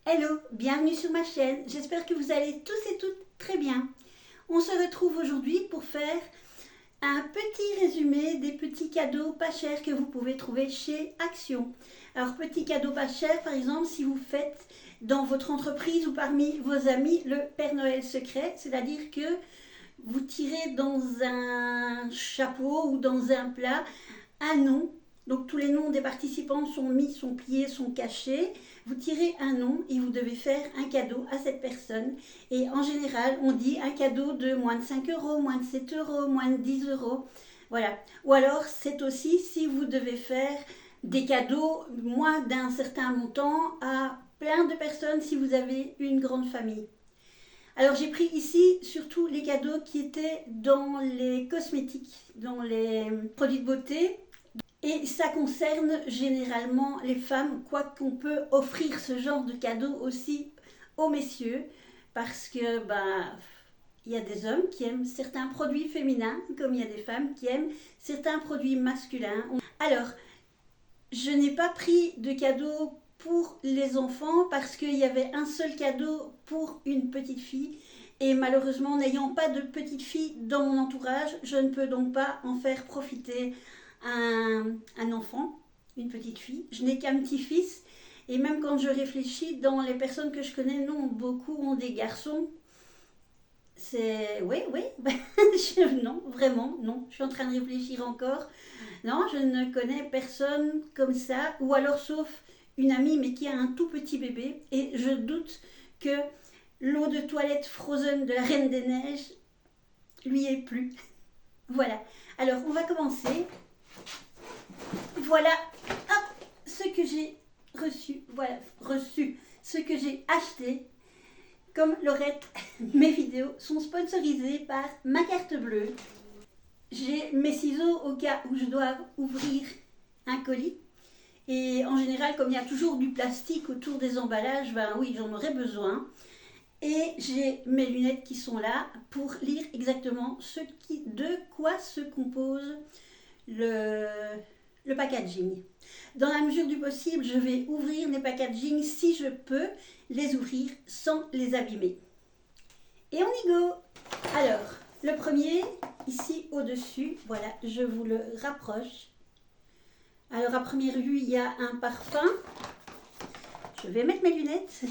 Hello, bienvenue sur ma chaîne, j'espère que vous allez tous et toutes très bien. On se retrouve aujourd'hui pour faire un petit résumé des petits cadeaux pas chers que vous pouvez trouver chez Action. Alors petits cadeaux pas chers, par exemple si vous faites dans votre entreprise ou parmi vos amis le Père Noël secret, c'est-à-dire que vous tirez dans un chapeau ou dans un plat un nom. Donc tous les noms des participants sont mis, sont pliés, sont cachés. Vous tirez un nom et vous devez faire un cadeau à cette personne. Et en général, on dit un cadeau de moins de 5 euros, moins de 7 euros, moins de 10 euros. Voilà. Ou alors, c'est aussi si vous devez faire des cadeaux moins d'un certain montant à plein de personnes si vous avez une grande famille. Alors j'ai pris ici surtout les cadeaux qui étaient dans les cosmétiques, dans les produits de beauté. Et ça concerne généralement les femmes, quoiqu'on peut offrir ce genre de cadeau aussi aux messieurs, parce que il y a des hommes qui aiment certains produits féminins, comme il y a des femmes qui aiment certains produits masculins. Alors, je n'ai pas pris de cadeau pour les enfants parce qu'il y avait un seul cadeau pour une petite fille. Et malheureusement, n'ayant pas de petite fille dans mon entourage, je ne peux donc pas en faire profiter un enfant, une petite fille. Je n'ai qu'un petit-fils. Et même quand je réfléchis, dans les personnes que je connais, non, beaucoup ont des garçons. C'est... Oui, non, vraiment, non. Je suis en train de réfléchir encore. Non, je ne connais personne comme ça. Ou alors, sauf une amie, mais qui a un tout petit bébé. Et je doute que l'eau de toilette Frozen de la Reine des Neiges lui ait plu. Voilà. Alors, on va commencer. Voilà, hop, ce que j'ai reçu, ce que j'ai acheté. Comme Laurette, mes vidéos sont sponsorisées par ma carte bleue. J'ai mes ciseaux au cas où je dois ouvrir un colis. Et en général, comme il y a toujours du plastique autour des emballages, oui, j'en aurais besoin. Et j'ai mes lunettes qui sont là pour lire exactement de quoi se compose le packaging. Dans la mesure du possible, je vais ouvrir les packaging si je peux les ouvrir sans les abîmer. Et on y go! Alors, le premier, ici au-dessus, voilà, je vous le rapproche. Alors, à première vue, il y a un parfum. Je vais mettre mes lunettes.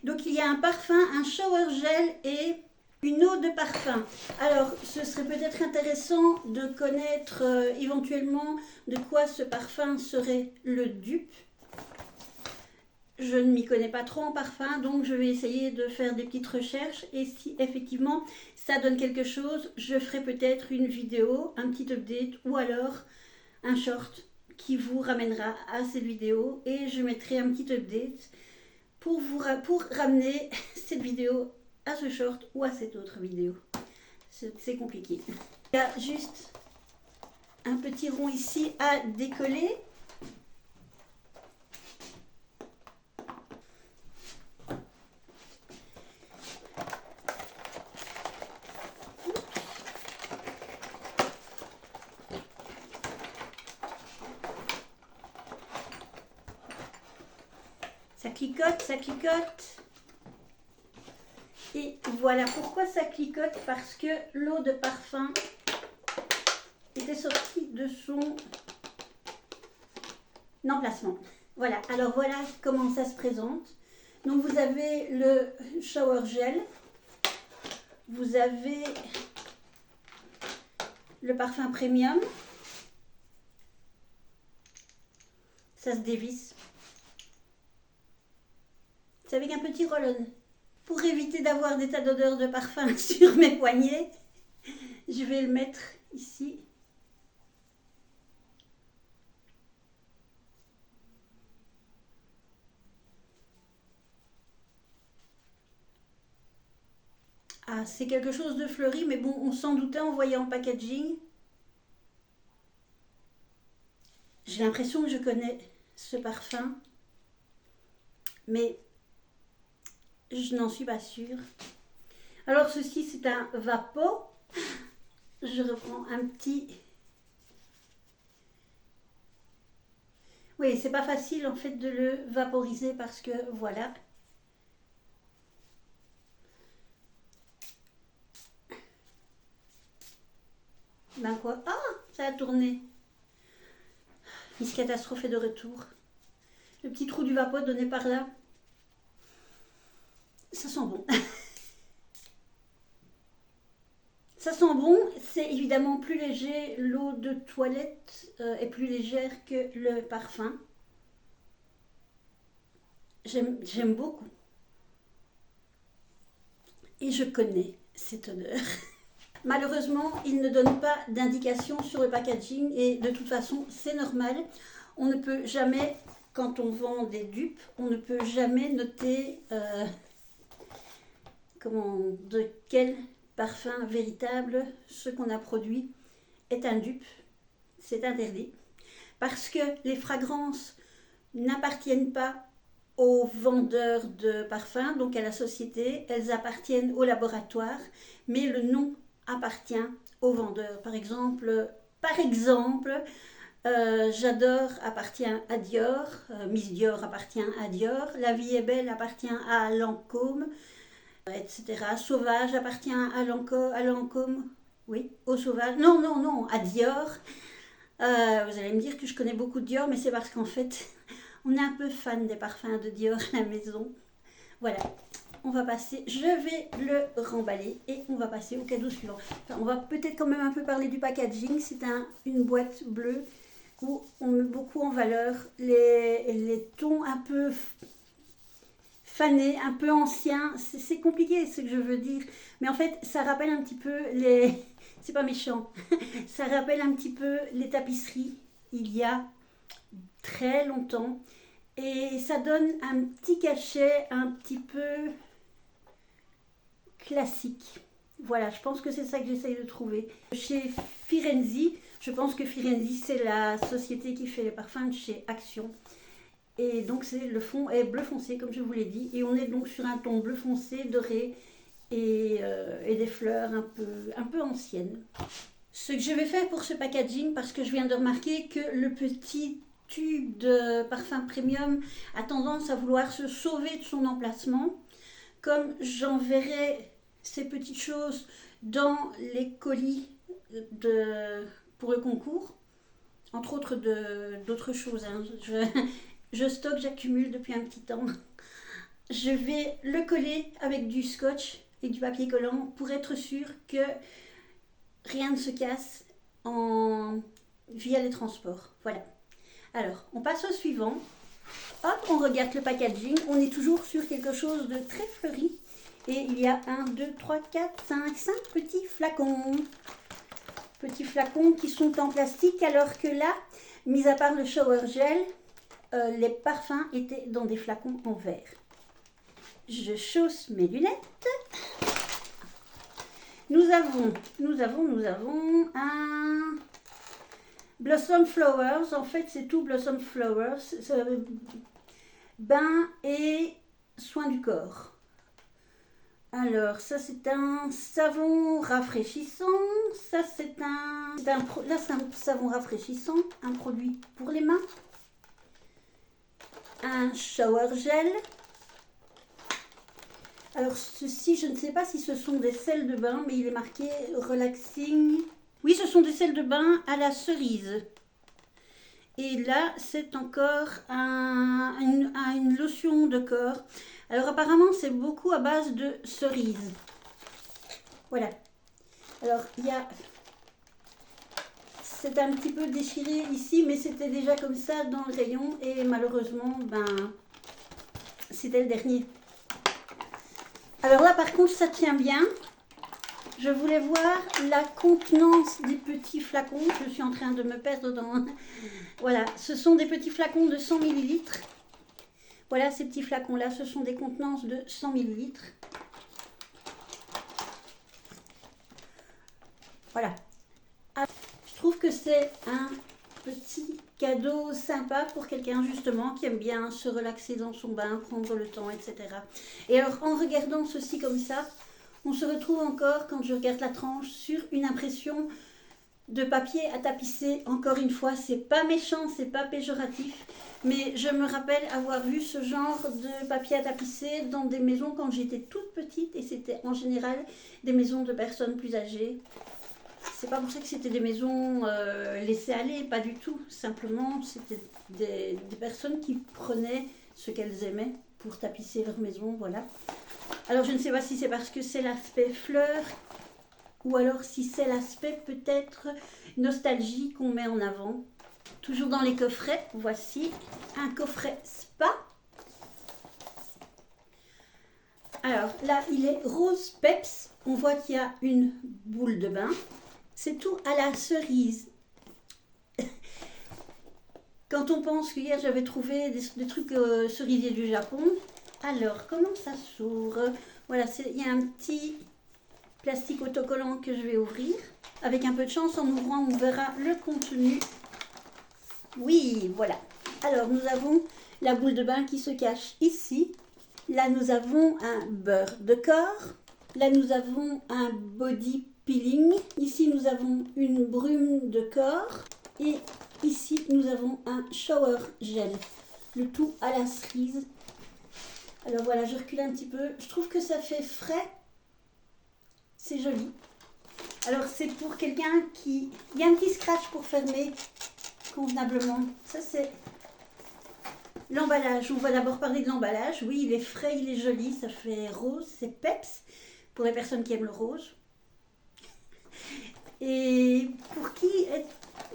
Donc, il y a un parfum, un shower gel et une eau de parfum. Alors, ce serait peut-être intéressant de connaître éventuellement de quoi ce parfum serait le dupe. Je ne m'y connais pas trop en parfum, donc je vais essayer de faire des petites recherches. Et si effectivement ça donne quelque chose, je ferai peut-être une vidéo, un petit update ou alors un short qui vous ramènera à cette vidéo. Et je mettrai un petit update pour ramener cette vidéo à ce short ou à cette autre vidéo. C'est compliqué. Il y a juste un petit rond ici à décoller. Ça clicote, ça clicote. Et voilà pourquoi ça clicote, parce que l'eau de parfum était sortie de son emplacement. Voilà, alors voilà comment ça se présente. Donc vous avez le shower gel, vous avez le parfum premium, ça se dévisse. C'est avec un petit roll-on. Pour éviter d'avoir des tas d'odeurs de parfum sur mes poignets, je vais le mettre ici. Ah, c'est quelque chose de fleuri, mais bon, on s'en doutait en voyant le packaging. J'ai l'impression que je connais ce parfum, mais je n'en suis pas sûre. Alors ceci, c'est un Vapo. Je reprends un petit Oui, c'est pas facile en fait de le vaporiser parce que voilà. Ben quoi? Ah, ça a tourné. Miss Catastrophe est de retour. Le petit trou du vapeau donné par là. Ça sent bon. Ça sent bon, c'est évidemment plus léger. L'eau de toilette est plus légère que le parfum. J'aime beaucoup. Et je connais cette odeur. Malheureusement, il ne donne pas d'indication sur le packaging et de toute façon, c'est normal. On ne peut jamais, quand on vend des dupes, on ne peut jamais noter de quel parfum véritable ce qu'on a produit est un dupe. C'est interdit. Parce que les fragrances n'appartiennent pas aux vendeurs de parfums, donc à la société, elles appartiennent au laboratoire, mais le nom appartient aux vendeurs. Par exemple, J'adore appartient à Dior, Miss Dior appartient à Dior, La vie est belle appartient à Lancôme, etc. Sauvage appartient à Lancôme, oui, au Sauvage, non, à Dior. Vous allez me dire que je connais beaucoup de Dior, mais c'est parce qu'en fait, on est un peu fan des parfums de Dior à la maison. Voilà, on va passer, je vais le remballer et on va passer au cadeau suivant. Enfin, on va peut-être quand même un peu parler du packaging. C'est une boîte bleue où on met beaucoup en valeur les tons un peu fanés, un peu anciens. C'est compliqué ce que je veux dire, mais en fait, ça rappelle un petit peu les... C'est pas méchant, ça rappelle un petit peu les tapisseries il y a très longtemps. Et ça donne un petit cachet un petit peu classique. Voilà, je pense que c'est ça que j'essaye de trouver. Chez Firenzi, je pense que Firenzi c'est la société qui fait les parfums de chez Action. Et donc le fond est bleu foncé comme je vous l'ai dit. Et on est donc sur un ton bleu foncé, doré et des fleurs un peu anciennes. Ce que je vais faire pour ce packaging, parce que je viens de remarquer que le petit tube de parfum premium a tendance à vouloir se sauver de son emplacement. Comme j'enverrai ces petites choses dans les colis pour le concours, entre autres d'autres choses, hein. Je stocke, j'accumule depuis un petit temps. Je vais le coller avec du scotch et du papier collant pour être sûr que rien ne se casse via les transports. Voilà. Alors, on passe au suivant. Hop, on regarde le packaging. On est toujours sur quelque chose de très fleuri. Et il y a 1, 2, 3, 4, 5 petits flacons. Petits flacons qui sont en plastique, alors que là, mis à part le shower gel, les parfums étaient dans des flacons en verre. Je chausse mes lunettes. Nous avons un Blossom Flowers. En fait, c'est tout Blossom Flowers. Bain et soin du corps. Alors, ça c'est un savon rafraîchissant. Ça c'est un savon rafraîchissant, un produit pour les mains. Un shower gel. Alors ceci, je ne sais pas si ce sont des sels de bain, mais il est marqué relaxing. Oui, ce sont des sels de bain à la cerise. Et là, c'est encore une lotion de corps. Alors apparemment, c'est beaucoup à base de cerise. Voilà. Alors, c'est un petit peu déchiré ici, mais c'était déjà comme ça dans le rayon. Et malheureusement, c'était le dernier. Alors là, par contre, ça tient bien. Je voulais voir la contenance des petits flacons. Je suis en train de me perdre dans... Voilà, ce sont des petits flacons de 100 ml. Voilà, ces petits flacons-là, ce sont des contenances de 100 ml. Voilà. Je trouve que c'est un petit cadeau sympa pour quelqu'un justement qui aime bien se relaxer dans son bain, prendre le temps, etc. Et alors, en regardant ceci comme ça, on se retrouve encore, quand je regarde la tranche, sur une impression de papier à tapisser. Encore une fois, c'est pas méchant, c'est pas péjoratif, mais je me rappelle avoir vu ce genre de papier à tapisser dans des maisons quand j'étais toute petite, et c'était en général des maisons de personnes plus âgées. C'est pas pour ça que c'était des maisons laissées aller, pas du tout. Simplement, c'était des personnes qui prenaient ce qu'elles aimaient pour tapisser leur maison, voilà. Alors je ne sais pas si c'est parce que c'est l'aspect fleur, ou alors si c'est l'aspect peut-être nostalgie qu'on met en avant. Toujours dans les coffrets, voici un coffret spa. Alors là, il est rose peps. On voit qu'il y a une boule de bain. C'est tout à la cerise. Quand on pense que hier j'avais trouvé des trucs cerisiers du Japon. Alors, comment ça s'ouvre? Voilà, il y a un petit plastique autocollant que je vais ouvrir. Avec un peu de chance, en ouvrant, on verra le contenu. Oui, voilà. Alors, nous avons la boule de bain qui se cache ici. Là, nous avons un beurre de corps. Là, nous avons un body peeling. Ici, nous avons une brume de corps. Et ici, nous avons un shower gel. Le tout à la cerise. Alors voilà, je recule un petit peu. Je trouve que ça fait frais. C'est joli. Alors, c'est pour quelqu'un qui... Il y a un petit scratch pour fermer convenablement. Ça, c'est l'emballage. On va d'abord parler de l'emballage. Oui, il est frais, il est joli. Ça fait rose, c'est peps pour les personnes qui aiment le rose. Et pour qui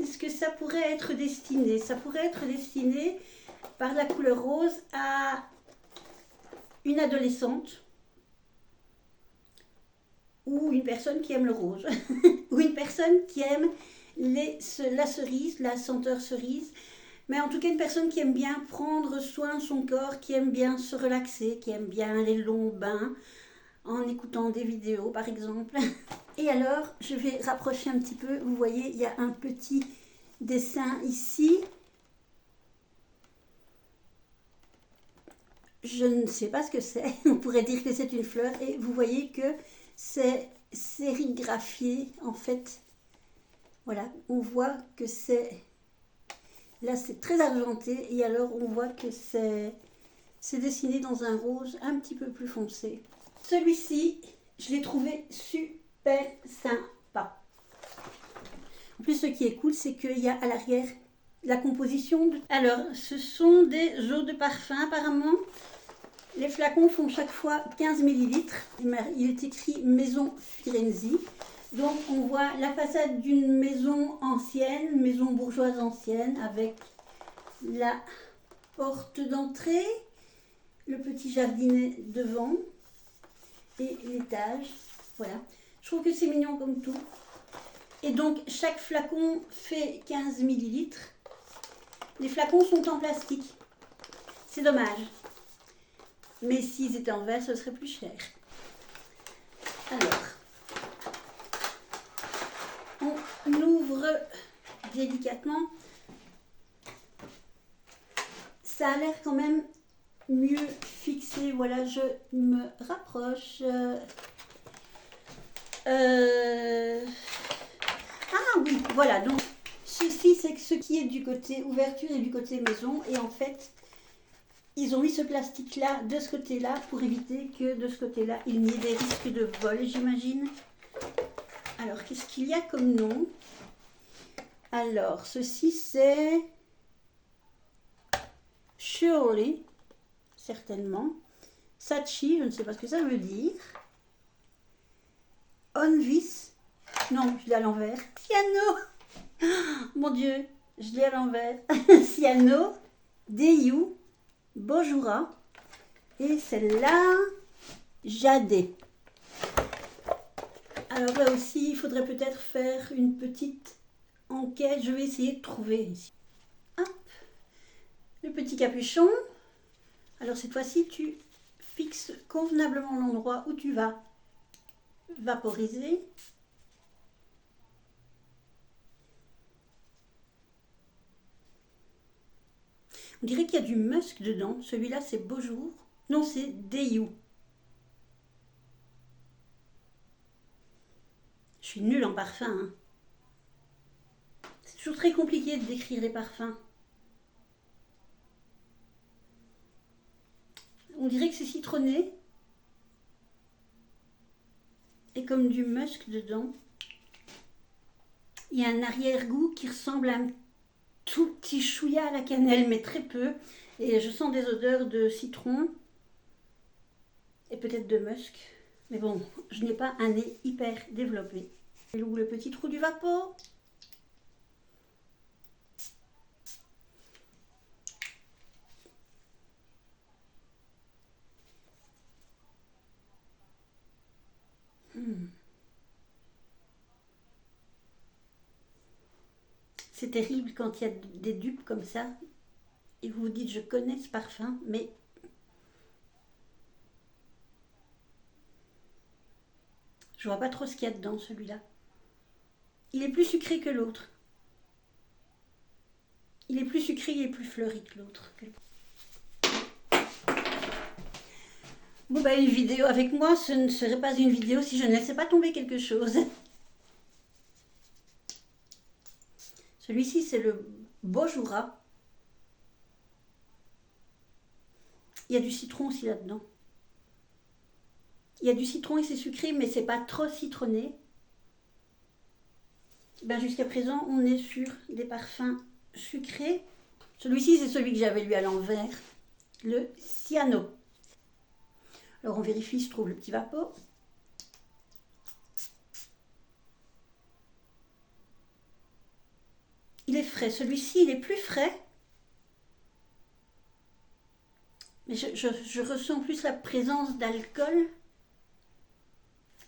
est-ce que ça pourrait être destiné? Ça pourrait être destiné par la couleur rose à une adolescente ou une personne qui aime le rose ou une personne qui aime la cerise, la senteur cerise, mais en tout cas une personne qui aime bien prendre soin de son corps, qui aime bien se relaxer, qui aime bien les longs bains en écoutant des vidéos par exemple. Et alors je vais rapprocher un petit peu, vous voyez il y a un petit dessin ici. Je ne sais pas ce que c'est, on pourrait dire que c'est une fleur, et vous voyez que c'est sérigraphié en fait. Voilà, on voit que c'est... Là c'est très argenté, et alors on voit que c'est dessiné dans un rose un petit peu plus foncé. Celui-ci, je l'ai trouvé super sympa. En plus, ce qui est cool, c'est qu'il y a à l'arrière la composition. Alors, ce sont des eaux de parfum apparemment. Les flacons font chaque fois 15 ml. Il est écrit Maison Firenze. Donc, on voit la façade d'une maison ancienne, maison bourgeoise ancienne, avec la porte d'entrée, le petit jardinet devant et l'étage. Voilà. Je trouve que c'est mignon comme tout. Et donc, chaque flacon fait 15 ml. Les flacons sont en plastique. C'est dommage. Mais s'ils étaient en verre, ce serait plus cher. Alors, on ouvre délicatement. Ça a l'air quand même mieux fixé. Voilà, je me rapproche. Ah oui, voilà. Donc, ceci, c'est ce qui est du côté ouverture et du côté maison. Et en fait... ils ont mis ce plastique-là de ce côté-là pour éviter que de ce côté-là, il n'y ait des risques de vol, j'imagine. Alors, qu'est-ce qu'il y a comme nom? Alors, ceci, c'est Shirley, certainement. Sachi, je ne sais pas ce que ça veut dire. Onvis, non, je l'ai à l'envers. Ciano, oh, mon Dieu, je l'ai à l'envers. Ciano, Deyu, Bojura, et celle-là, Jadé. Alors là aussi, il faudrait peut-être faire une petite enquête. Je vais essayer de trouver ici. Hop, le petit capuchon. Alors cette fois-ci, tu fixes convenablement l'endroit où tu vas vaporiser. On dirait qu'il y a du musk dedans. Celui-là, c'est Beaujour. Non, c'est Deyu. Je suis nulle en parfum. Hein. toujours très compliqué de décrire les parfums. On dirait que c'est citronné. Et comme du musc dedans. Il y a un arrière-goût qui ressemble à un tout petit chouïa à la cannelle, mais très peu. Et je sens des odeurs de citron et peut-être de musc. Mais bon, je n'ai pas un nez hyper développé. Et où le petit trou du Vapeau. C'est terrible quand il y a des dupes comme ça et vous vous dites je connais ce parfum, mais je vois pas trop ce qu'il y a dedans celui-là. Il est plus sucré que l'autre. Il est plus sucré et plus fleuri que l'autre. Bon bah une vidéo avec moi, ce ne serait pas une vidéo si je ne laissais pas tomber quelque chose. Celui-ci c'est le Bojura. Il y a du citron aussi là-dedans. Il y a du citron et c'est sucré, mais c'est pas trop citronné. Ben, jusqu'à présent, on est sur des parfums sucrés. Celui-ci, c'est celui que j'avais lu à l'envers, le Ciano. Alors, on vérifie si je trouve le petit Vapeau. Il est frais. Celui-ci, il est plus frais. Mais je ressens plus la présence d'alcool.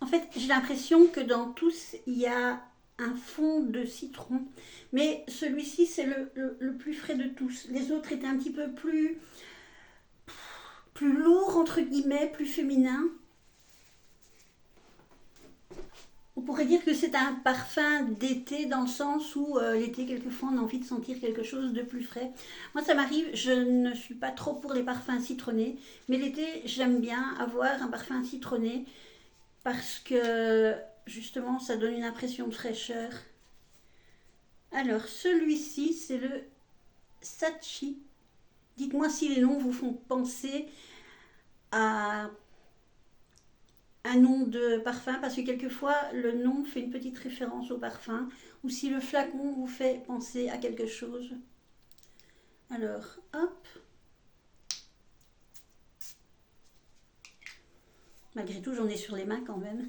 En fait, j'ai l'impression que dans tous, il y a un fond de citron. Mais celui-ci, c'est le plus frais de tous. Les autres étaient un petit peu plus lourds, entre guillemets, plus féminins. On pourrait dire que c'est un parfum d'été dans le sens où l'été, quelquefois, on a envie de sentir quelque chose de plus frais. Moi, ça m'arrive, je ne suis pas trop pour les parfums citronnés, mais l'été, j'aime bien avoir un parfum citronné parce que, justement, ça donne une impression de fraîcheur. Alors, celui-ci, c'est le Sachi. Dites-moi si les noms vous font penser à un nom de parfum, parce que quelquefois le nom fait une petite référence au parfum, ou si le flacon vous fait penser à quelque chose. Alors, hop. Malgré tout, j'en ai sur les mains quand même.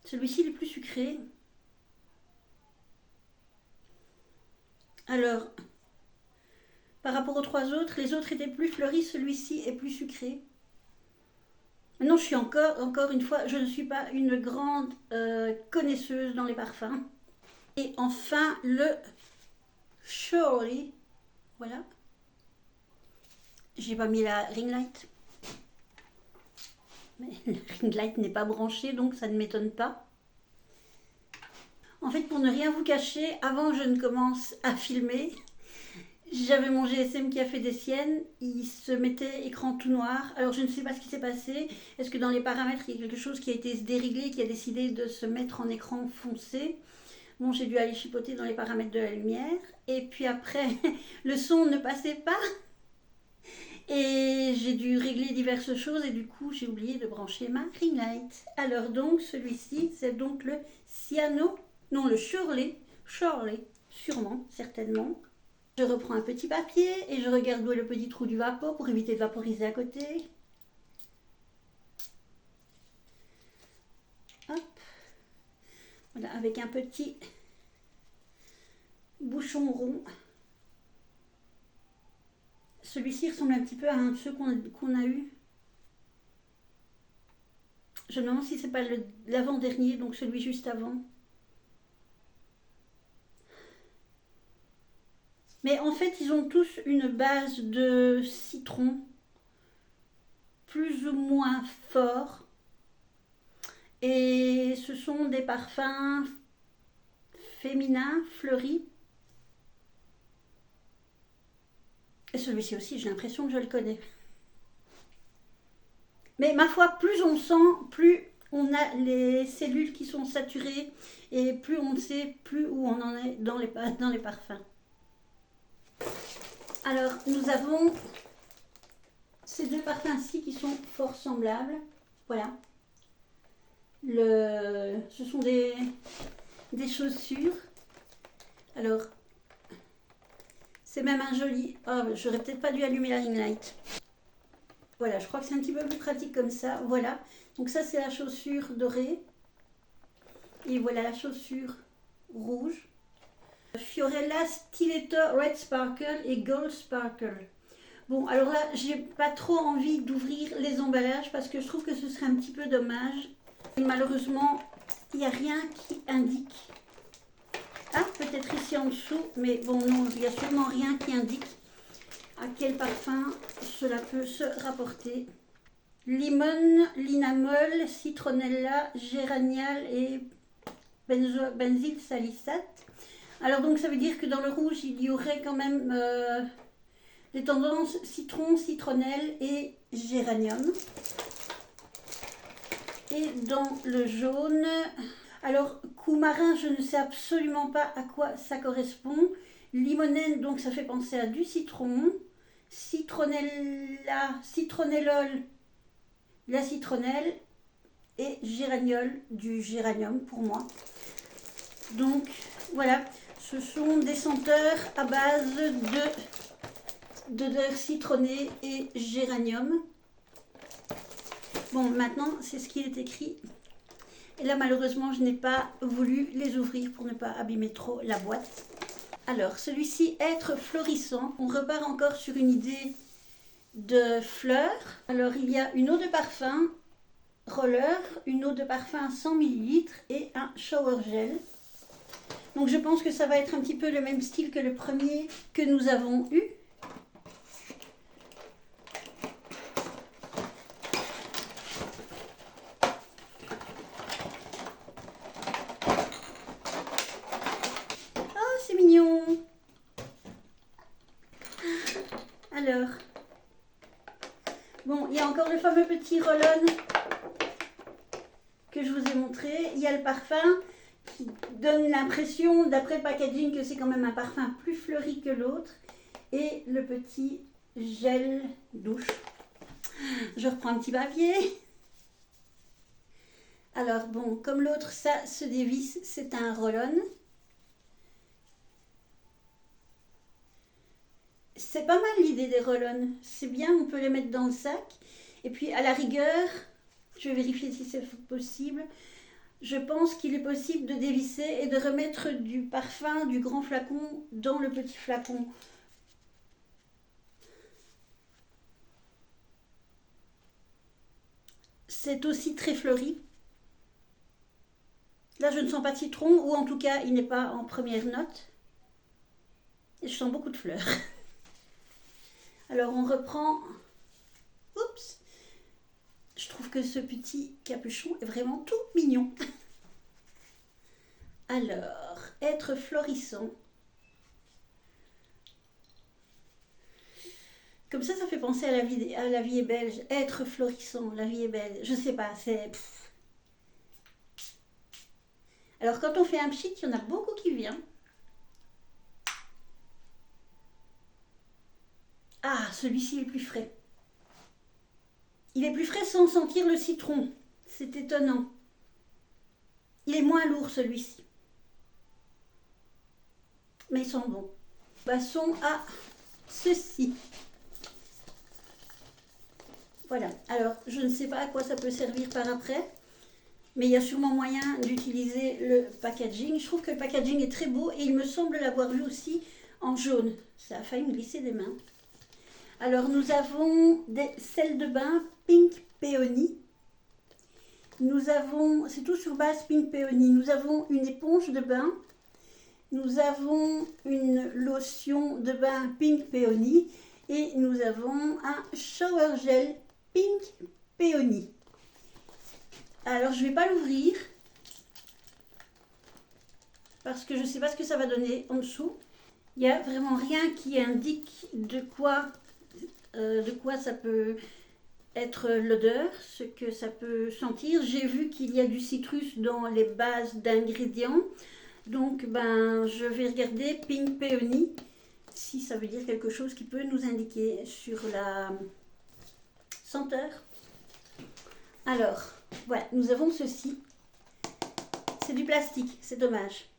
Celui-ci, il est plus sucré. Alors, par rapport aux trois autres, les autres étaient plus fleuris, celui-ci est plus sucré. Maintenant, je suis encore une fois, je ne suis pas une grande connaisseuse dans les parfums. Et enfin, le Shirley. Voilà. J'ai pas mis la ring light. Mais la ring light n'est pas branchée, donc ça ne m'étonne pas. En fait, pour ne rien vous cacher, avant que je ne commence à filmer, j'avais mon GSM qui a fait des siennes, il se mettait écran tout noir. Alors je ne sais pas ce qui s'est passé. Est-ce que dans les paramètres, il y a quelque chose qui a été déréglé, qui a décidé de se mettre en écran foncé? Bon, j'ai dû aller chipoter dans les paramètres de la lumière. Et puis après, le son ne passait pas. Et j'ai dû régler diverses choses et du coup, j'ai oublié de brancher ma ring light. Alors donc, celui-ci, c'est donc le Ciano, non le Shirley, sûrement, certainement. Je reprends un petit papier et je regarde où est le petit trou du Vapeau pour éviter de vaporiser à côté. Hop. Voilà, avec un petit bouchon rond. Celui-ci ressemble un petit peu à un de ceux qu'on a eu. Je me demande si c'est pas l'avant-dernier, donc celui juste avant. Mais en fait, ils ont tous une base de citron, plus ou moins fort. Et ce sont des parfums féminins, fleuris. Et celui-ci aussi, j'ai l'impression que je le connais. Mais ma foi, plus on sent, plus on a les cellules qui sont saturées et plus on sait plus où on en est dans les parfums. Alors, nous avons ces deux parfums-ci qui sont fort semblables. Voilà. Ce sont des chaussures. Alors, c'est même un joli... Oh, j'aurais peut-être pas dû allumer la ring light. Voilà, je crois que c'est un petit peu plus pratique comme ça. Voilà. Donc ça, c'est la chaussure dorée. Et voilà la chaussure rouge. Fiorella Stiletto Red Sparkle et Gold Sparkle. Bon, alors là, j'ai pas trop envie d'ouvrir les emballages parce que je trouve que ce serait un petit peu dommage. Et malheureusement, il n'y a rien qui indique. Ah, peut-être ici en dessous, mais bon, non, il n'y a sûrement rien qui indique à quel parfum cela peut se rapporter. Limone, linamol, citronella, géranial et benzyl salicate. Alors donc ça veut dire que dans le rouge, il y aurait quand même des tendances citron, citronnelle et géranium. Et dans le jaune, alors coumarin, je ne sais absolument pas à quoi ça correspond. Limonène, donc ça fait penser à du citron. Citronella, citronellol, la citronnelle. Et géraniol, du géranium pour moi. Donc voilà, ce sont des senteurs à base d'odeur citronnée et géranium. Bon, maintenant, c'est ce qui est écrit. Et là, malheureusement, je n'ai pas voulu les ouvrir pour ne pas abîmer trop la boîte. Alors, celui-ci, être florissant. On repart encore sur une idée de fleurs. Alors, il y a une eau de parfum roller, une eau de parfum 100 ml et un shower gel. Donc, je pense que ça va être un petit peu le même style que le premier que nous avons eu. C'est mignon. Alors, bon, il y a encore le fameux petit roll-on que je vous ai montré. Il y a le parfum qui donne l'impression, d'après le packaging, que c'est quand même un parfum plus fleuri que l'autre. Et le petit gel douche. Je reprends un petit papier. Alors bon, comme l'autre, ça se dévisse, c'est un roll-on. C'est pas mal l'idée des roll-on, c'est bien, on peut les mettre dans le sac. Et puis à la rigueur, je vais vérifier si c'est possible. Je pense qu'il est possible de dévisser et de remettre du parfum du grand flacon dans le petit flacon. C'est aussi très fleuri. Là, je ne sens pas de citron, ou en tout cas, il n'est pas en première note. Et je sens beaucoup de fleurs. Alors on reprend. Oups. Je trouve que ce petit capuchon est vraiment tout mignon. Alors, être florissant. Comme ça fait penser à la vie est belge. Être florissant, la vie est belle. Je sais pas, c'est... Alors quand on fait un pchit, il y en a beaucoup qui viennent. Ah, celui-ci est plus frais. Il est plus frais sans sentir le citron. C'est étonnant. Il est moins lourd celui-ci. Mais ils sont bons. Passons à ceci. Voilà. Alors, je ne sais pas à quoi ça peut servir par après. Mais il y a sûrement moyen d'utiliser le packaging. Je trouve que le packaging est très beau et il me semble l'avoir vu aussi en jaune. Ça a failli me glisser des mains. Alors, nous avons des sels de bain Pink Peony. Nous avons, c'est tout sur base Pink Peony. Nous avons une éponge de bain. Nous avons une lotion de bain Pink Peony. Et nous avons un shower gel Pink Peony. Alors, je ne vais pas l'ouvrir. Parce que je ne sais pas ce que ça va donner en dessous. Il n'y a vraiment rien qui indique de quoi ça peut être l'odeur, ce que ça peut sentir. J'ai vu qu'il y a du citrus dans les bases d'ingrédients. Donc, je vais regarder Pink Peony, si ça veut dire quelque chose qui peut nous indiquer sur la senteur. Alors, voilà, nous avons ceci. C'est du plastique, c'est dommage.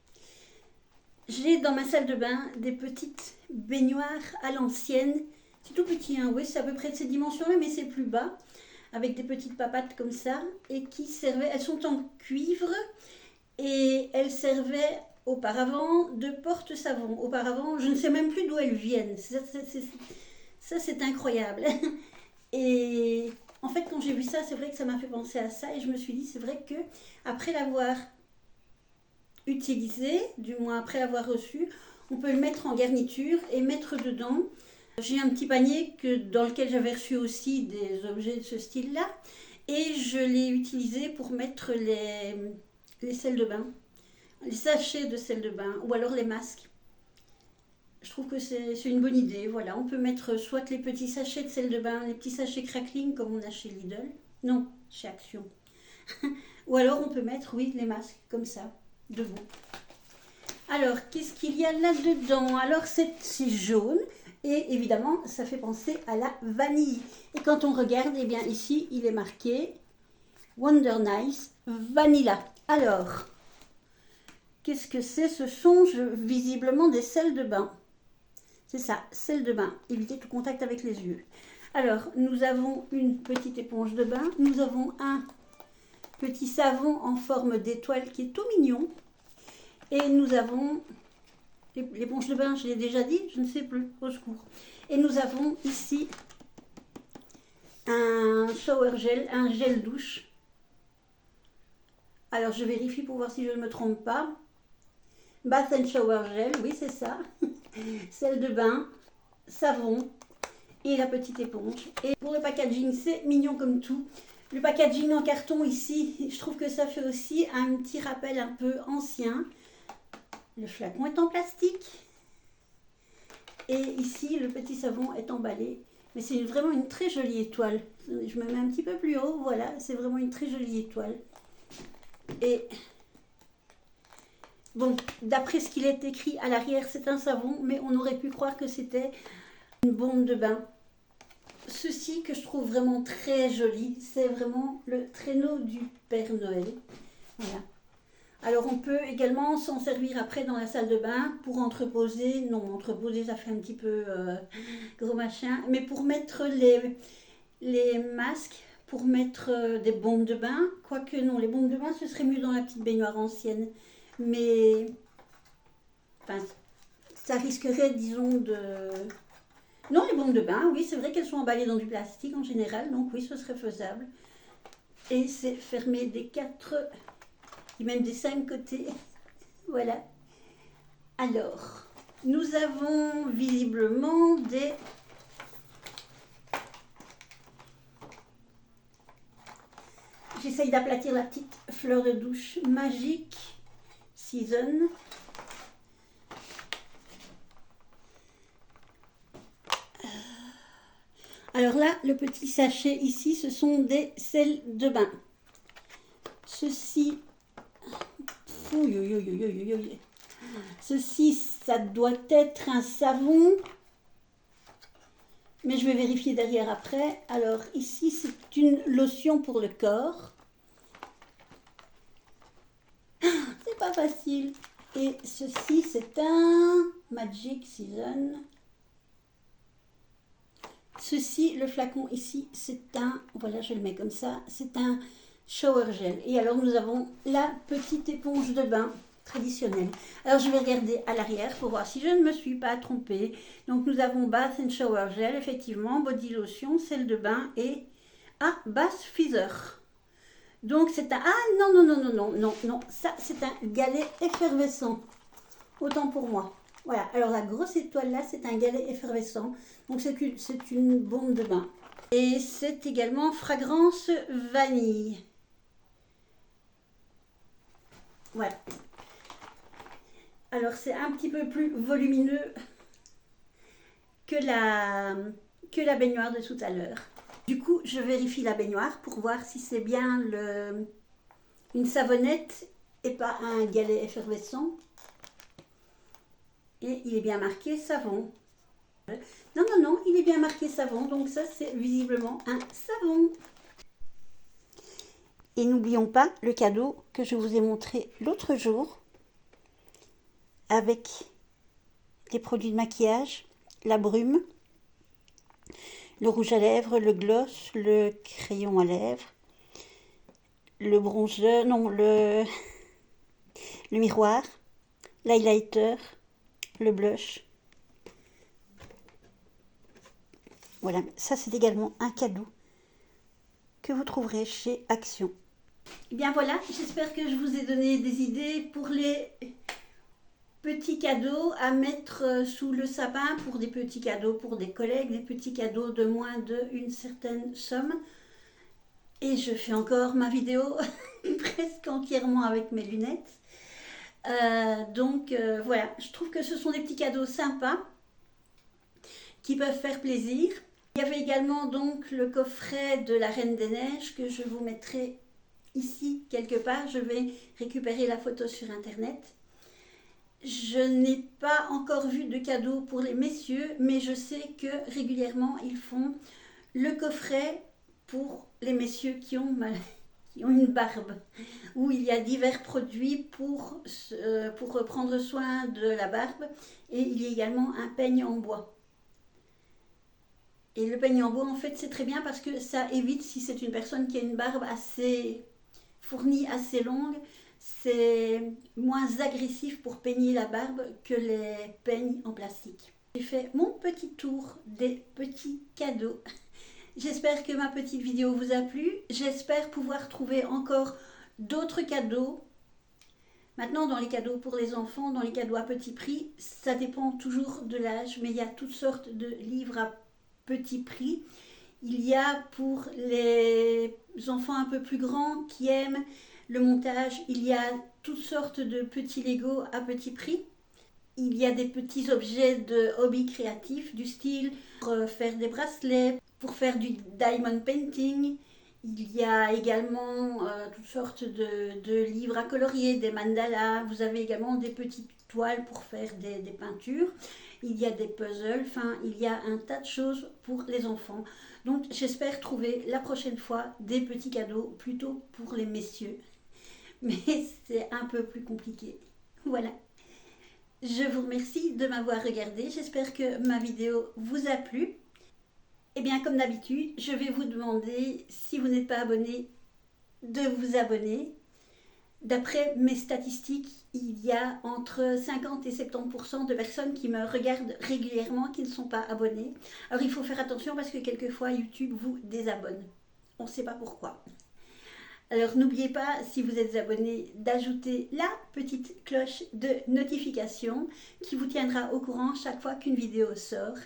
J'ai dans ma salle de bain des petites baignoires à l'ancienne. C'est tout petit, hein, oui, c'est à peu près de ces dimensions-là, mais c'est plus bas, avec des petites papates comme ça, et qui servaient, elles sont en cuivre, et elles servaient auparavant de porte-savon. Auparavant, je ne sais même plus d'où elles viennent. Ça, c'est incroyable. Et en fait, quand j'ai vu ça, c'est vrai que ça m'a fait penser à ça, et je me suis dit, c'est vrai que après l'avoir utilisé, du moins après l'avoir reçu, on peut le mettre en garniture et mettre dedans. J'ai un petit panier dans lequel j'avais reçu aussi des objets de ce style-là, et je l'ai utilisé pour mettre les sels de bain, les sachets de sel de bain, ou alors les masques. Je trouve que c'est une bonne idée. Voilà, on peut mettre soit les petits sachets de sel de bain, les petits sachets crackling comme on a chez Lidl, non, chez Action. Ou alors on peut mettre, oui, les masques comme ça, debout. Alors, qu'est-ce qu'il y a là-dedans? Alors, c'est jaune. Et évidemment, ça fait penser à la vanille. Et quand on regarde, eh bien ici, il est marqué Wonder Nice Vanilla. Alors, qu'est-ce que c'est? Ce sont visiblement des sels de bain. C'est ça, sel de bain. Évitez tout contact avec les yeux. Alors, nous avons une petite éponge de bain. Nous avons un petit savon en forme d'étoile qui est tout mignon. Et nous avons... l'éponge de bain, je l'ai déjà dit, je ne sais plus, au secours. Et nous avons ici un shower gel, un gel douche. Alors je vérifie pour voir si je ne me trompe pas. Bath and shower gel, oui c'est ça. Sel de bain, savon et la petite éponge. Et pour le packaging, c'est mignon comme tout. Le packaging en carton ici, je trouve que ça fait aussi un petit rappel un peu ancien. Le flacon est en plastique. Et ici, le petit savon est emballé. Mais c'est vraiment une très jolie étoile. Je me mets un petit peu plus haut. Voilà, c'est vraiment une très jolie étoile. Et bon, d'après ce qu'il est écrit à l'arrière, c'est un savon. Mais on aurait pu croire que c'était une bombe de bain. Ceci que je trouve vraiment très joli, c'est vraiment le traîneau du Père Noël. Voilà. Alors on peut également s'en servir après dans la salle de bain pour entreposer, non entreposer ça fait un petit peu gros machin, mais pour mettre les masques, pour mettre des bombes de bain, quoique non, les bombes de bain ce serait mieux dans la petite baignoire ancienne, mais enfin, ça risquerait disons de... Non, les bombes de bain, oui c'est vrai qu'elles sont emballées dans du plastique en général, donc oui ce serait faisable. Et c'est fermé des 4... et même des 5 côtés. Voilà. Alors, nous avons visiblement des... J'essaye d'aplatir la petite fleur de douche Magic Season. Alors là, le petit sachet ici, ce sont des sels de bain. Ceci... Ceci, ça doit être un savon, mais je vais vérifier derrière après. Alors ici, c'est une lotion pour le corps. C'est pas facile. Et ceci, c'est un Magic Season. Ceci, le flacon ici, c'est un... Voilà, je le mets comme ça. C'est un... shower gel. Et alors nous avons la petite éponge de bain traditionnelle. Alors je vais regarder à l'arrière pour voir si je ne me suis pas trompée. Donc nous avons Bath and Shower Gel, effectivement, body lotion, sel de bain et Bath Fizzer. Donc c'est un... Ah non, ça c'est un galet effervescent. Autant pour moi. Voilà, alors la grosse étoile là, c'est un galet effervescent. Donc c'est une bombe de bain. Et c'est également fragrance vanille. Voilà. Alors c'est un petit peu plus volumineux que la baignoire de tout à l'heure. Du coup, je vérifie la baignoire pour voir si c'est bien une savonnette et pas un galet effervescent. Et il est bien marqué savon. Non, non, non, il est bien marqué savon, donc ça c'est visiblement un savon. Et n'oublions pas le cadeau que je vous ai montré l'autre jour avec des produits de maquillage, la brume, le rouge à lèvres, le gloss, le crayon à lèvres, le bronzer, non, le miroir, l'highlighter, le blush. Voilà, ça c'est également un cadeau que vous trouverez chez Action. Et bien voilà, j'espère que je vous ai donné des idées pour les petits cadeaux à mettre sous le sapin, pour des petits cadeaux pour des collègues, des petits cadeaux de moins d'une certaine somme. Et je fais encore ma vidéo presque entièrement avec mes lunettes. Voilà, je trouve que ce sont des petits cadeaux sympas qui peuvent faire plaisir. Il y avait également donc le coffret de la Reine des Neiges que je vous mettrai ici quelque part. Je vais récupérer la photo sur internet. Je n'ai pas encore vu de cadeau pour les messieurs, mais je sais que régulièrement ils font le coffret pour les messieurs qui ont une barbe, où il y a divers produits pour prendre soin de la barbe, et il y a également un peigne en bois. Et le peigne en bois, en fait, c'est très bien parce que ça évite, si c'est une personne qui a une barbe assez fournie, assez longue, c'est moins agressif pour peigner la barbe que les peignes en plastique. J'ai fait mon petit tour des petits cadeaux. J'espère que ma petite vidéo vous a plu. J'espère pouvoir trouver encore d'autres cadeaux. Maintenant, dans les cadeaux pour les enfants, dans les cadeaux à petit prix, ça dépend toujours de l'âge, mais il y a toutes sortes de livres à petit prix. Il y a pour les enfants un peu plus grands qui aiment le montage, il y a toutes sortes de petits Lego à petit prix. Il y a des petits objets de hobby créatif du style pour faire des bracelets, pour faire du diamond painting. Il y a également toutes sortes de livres à colorier, des mandalas. Vous avez également des petites toiles pour faire des peintures. Il y a des puzzles, enfin il y a un tas de choses pour les enfants. Donc j'espère trouver la prochaine fois des petits cadeaux plutôt pour les messieurs. Mais c'est un peu plus compliqué. Voilà. Je vous remercie de m'avoir regardé. J'espère que ma vidéo vous a plu. Et bien comme d'habitude, je vais vous demander, si vous n'êtes pas abonné, de vous abonner. D'après mes statistiques, il y a entre 50 et 70% de personnes qui me regardent régulièrement qui ne sont pas abonnées. Alors il faut faire attention parce que quelquefois YouTube vous désabonne. On ne sait pas pourquoi. Alors n'oubliez pas, si vous êtes abonné, d'ajouter la petite cloche de notification qui vous tiendra au courant chaque fois qu'une vidéo sort.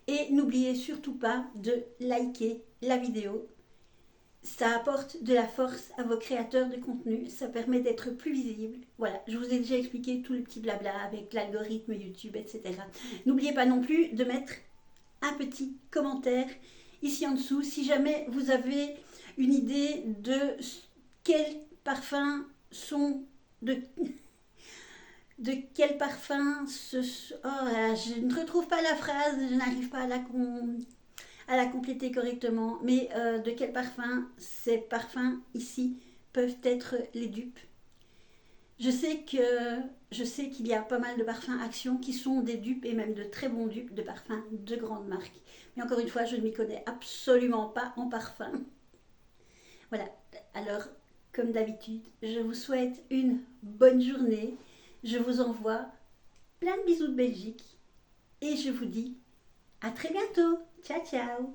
Et n'oubliez surtout pas de liker la vidéo. Ça apporte de la force à vos créateurs de contenu, ça permet d'être plus visible. Voilà, je vous ai déjà expliqué tout le petit blabla avec l'algorithme YouTube, etc. N'oubliez pas non plus de mettre un petit commentaire ici en dessous si jamais vous avez une idée de quels parfums sont de quel parfum je ne retrouve pas la phrase, je n'arrive pas à la compléter correctement, mais de quel parfum ces parfums ici peuvent être les dupes. Je sais qu'il y a pas mal de parfums Action qui sont des dupes et même de très bons dupes de parfums de grandes marques. Mais encore une fois, je ne m'y connais absolument pas en parfum. Voilà, alors comme d'habitude, je vous souhaite une bonne journée. Je vous envoie plein de bisous de Belgique et je vous dis à très bientôt. Ciao, ciao!